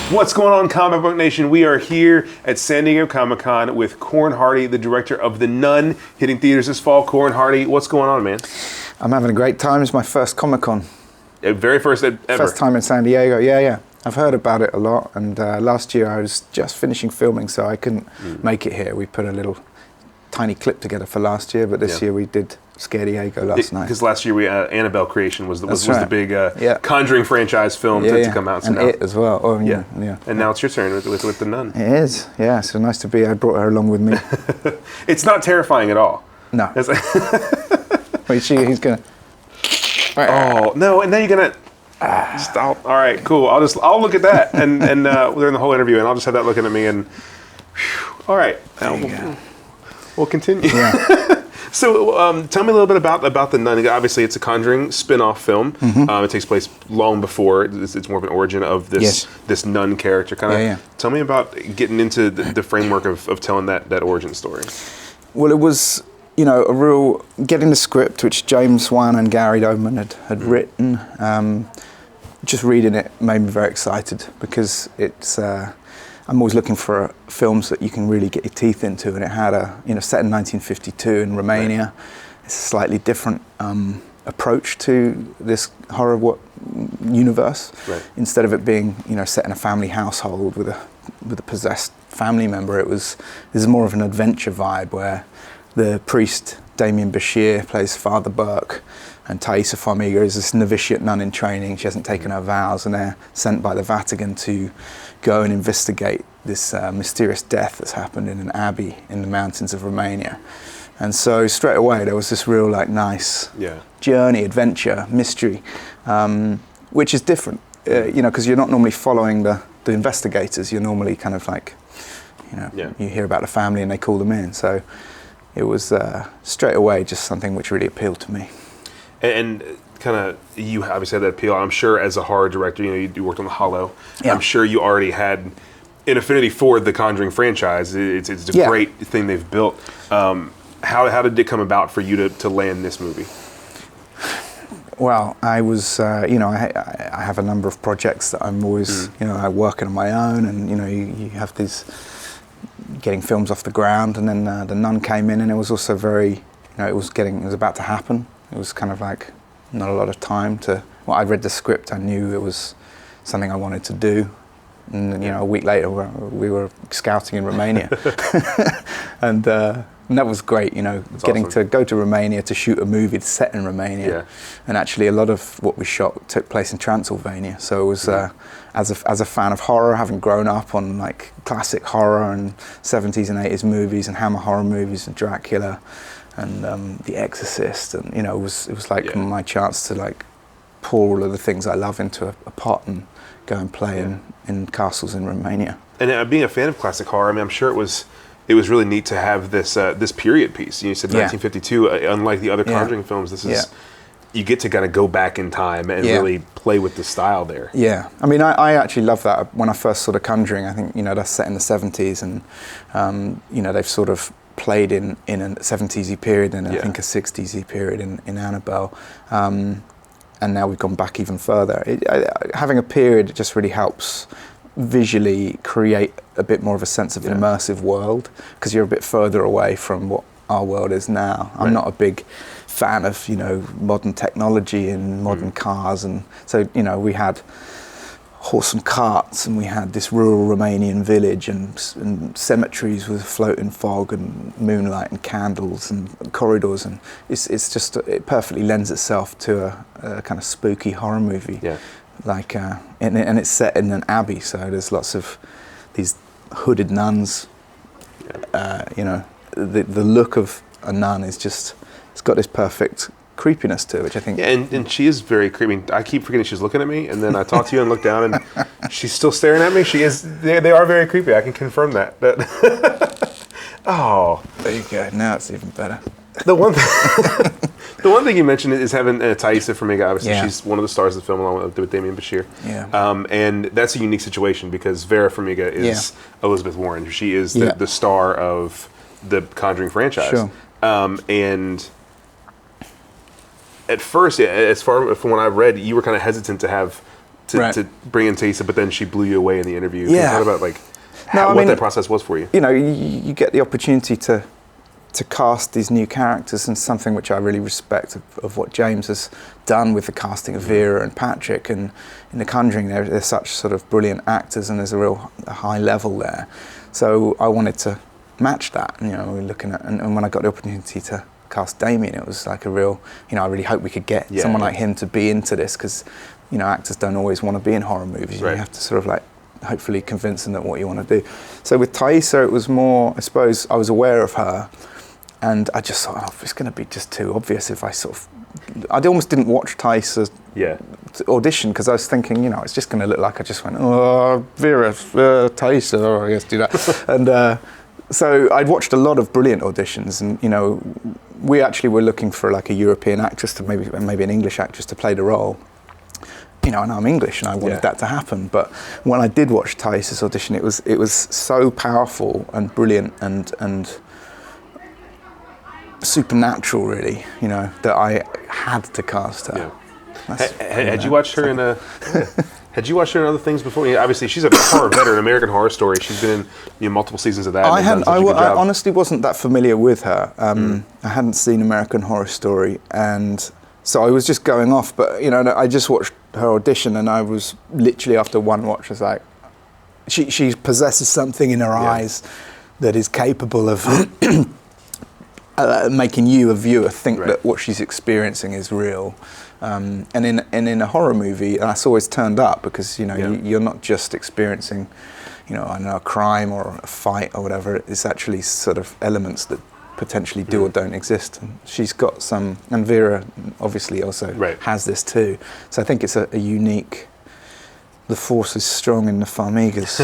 What's going on, Comic Book Nation? We are here at San Diego Comic-Con with Corin Hardy, the director of The Nun, hitting theaters this fall. Corin Hardy, what's going on, man? I'm having a great time. It's my first Comic-Con. Very first ever? First time in San Diego, yeah. I've heard about it a lot, and last year I was just finishing filming, so I couldn't make it here. We put a little tiny clip together for last year, but this year we did Scare Diego last night. Because last year we Annabelle Creation was the big Conjuring franchise film to come out. So and now, It as well. Oh, yeah. And now it's your turn with The Nun. It is, yeah. So nice to be. I brought her along with me. It's not terrifying at all. No. Wait, he's gonna. Oh no! And then you're gonna. All right, cool. I'll look at that and during the whole interview, and I'll just have that looking at me and. All right. We'll continue. Yeah. So tell me a little bit about The Nun. Obviously, it's a Conjuring spin-off film. Mm-hmm. It takes place long before. It's more of an origin of this nun character. Tell me about getting into the framework of telling that origin story. Well, it was, a real getting the script, which James Wan and Gary Oman had written. Just reading it made me very excited because it's. I'm always looking for films that you can really get your teeth into, and it had set in 1952 in Romania. Right. It's a slightly different approach to this horror universe. Right. Instead of it being, set in a family household with a possessed family member, this is more of an adventure vibe where the priest Damien Bashir plays Father Burke, and Thaisa Farmiga is this novitiate nun in training. She hasn't taken her vows, and they're sent by the Vatican to go and investigate this mysterious death that's happened in an abbey in the mountains of Romania. And so straight away there was this real nice journey, adventure, mystery, which is different, because you're not normally following the investigators. You're normally kind of you hear about the family and they call them in. So it was straight away just something which really appealed to me. And you obviously had that appeal. I'm sure as a horror director, you worked on The Hollow. Yeah. I'm sure you already had an affinity for the Conjuring franchise. It's a great thing they've built. How did it come about for you to land this movie? Well, I was, I have a number of projects that I'm always, working on my own, and you have these getting films off the ground, and then The Nun came in, and it was also very, it was about to happen. It was kind of like not a lot of time to. Well, I read the script. I knew it was something I wanted to do, and then, a week later we were scouting in Romania, and that was great. Getting awesome to go to Romania to shoot a movie set in Romania, and actually a lot of what we shot took place in Transylvania. So it was as a fan of horror, having grown up on classic horror and 70s and 80s movies and Hammer horror movies and Dracula. And The Exorcist, and it was my chance to pour all of the things I love into a pot and go and play in castles in Romania. And being a fan of classic horror, I'm sure it was really neat to have this period piece. You said 1952, unlike the other Conjuring films, this is you get to kind of go back in time and really play with the style there. Yeah, I mean, I actually love that. When I first saw The Conjuring, I think that's set in the 70s, and they've sort of played in a 70s-y period and I think a 60s-y period in Annabelle, and now we've gone back even further. Having a period just really helps visually create a bit more of a sense of an immersive world, because you're a bit further away from what our world is now. I'm not a big fan of modern technology and modern cars, and so we had horse and carts, and we had this rural Romanian village and cemeteries with floating fog and moonlight and candles and corridors, and it perfectly lends itself to a kind of spooky horror movie. And it's set in an abbey, so there's lots of these hooded nuns. The look of a nun is just, it's got this perfect creepiness to it, which I think. Yeah, and she is very creepy. I keep forgetting she's looking at me, and then I talk to you and look down, and she's still staring at me. She is. They are very creepy. I can confirm that. Oh, there you go. Now it's even better. The one thing you mentioned is having Thaisa Farmiga. Obviously, she's one of the stars of the film, along with Damien Bashir. Yeah. And that's a unique situation because Vera Farmiga is Elizabeth Warren. She is the star of the Conjuring franchise. Sure. And at first, as far from what I've read, you were kind of hesitant to have to bring in Taissa, but then she blew you away in the interview. Yeah. Talk about like what that process was for you. You know, you get the opportunity to cast these new characters, and something which I really respect of what James has done with the casting of Vera and Patrick, and in The Conjuring they're such sort of brilliant actors, and there's a real high level there. So I wanted to match that. You know, we're looking at, and when I got the opportunity to cast Damien, it was like a real, you know, I really hope we could get someone like him to be into this, because, you know, actors don't always want to be in horror movies. You have to sort of like hopefully convince them that what you want to do. So with Taissa, it was more, I suppose, I was aware of her, and I just thought, it's going to be just too obvious if I I almost didn't watch Taissa's audition, because I was thinking, you know, it's just going to look like I just went, Vera, Taissa, I guess do that. And so I'd watched a lot of brilliant auditions, and, you know, we actually were looking for like a European actress to maybe an English actress to play the role. You know, and I'm English, and I wanted that to happen. But when I did watch Taissa's audition, it was so powerful and brilliant and supernatural, really, you know, that I had to cast her. Had you watched her in Had you watched her in other things before? Yeah, obviously, she's a horror veteran, American Horror Story. She's been in multiple seasons of that. I honestly wasn't that familiar with her. I hadn't seen American Horror Story, and so I was just going off. But, you know, I just watched her audition, and I was literally, after one watch, I was like, she possesses something in her eyes that is capable of making you, a viewer, think that what she's experiencing is real. And in a horror movie, that's always turned up, because, you know, you're not just experiencing, you know, I don't know, a crime or a fight or whatever. It's actually sort of elements that potentially do or don't exist. And she's got some, and Vera obviously also has this too. So I think it's a unique, the force is strong in the Farmigas.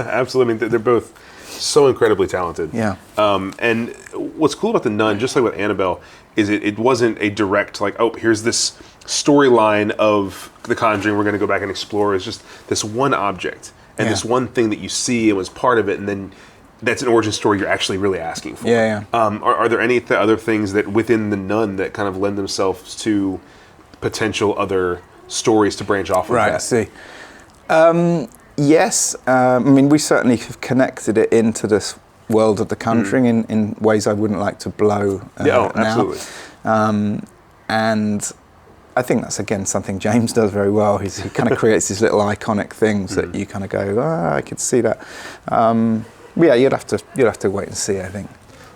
Absolutely. I mean, they're both so incredibly talented. Yeah. And what's cool about The Nun, just like with Annabelle, is it wasn't a direct, like, oh, here's this storyline of The Conjuring we're going to go back and explore. It's just this one object and this one thing that you see and was part of it, and then that's an origin story you're actually really asking for. Are there any other things that within The Nun that kind of lend themselves to potential other stories to branch off of that? Right, I see. Yes, I mean, we certainly have connected it into this world of The Conjuring in ways I wouldn't like to blow now. Absolutely. And I think that's, again, something James does very well. He kind of creates these little iconic things that you kind of go, I could see that. Yeah, you'd have to wait and see, I think.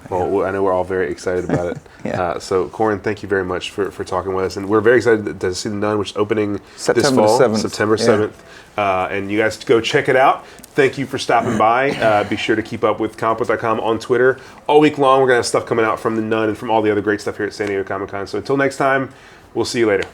Well, I know we're all very excited about it. So, Corin, thank you very much for talking with us. And we're very excited to see The Nun, which is opening this fall, September 7th. And you guys go check it out. Thank you for stopping by. Be sure to keep up with Comicbook.com on Twitter. All week long, we're going to have stuff coming out from The Nun and from all the other great stuff here at San Diego Comic-Con. So until next time, we'll see you later.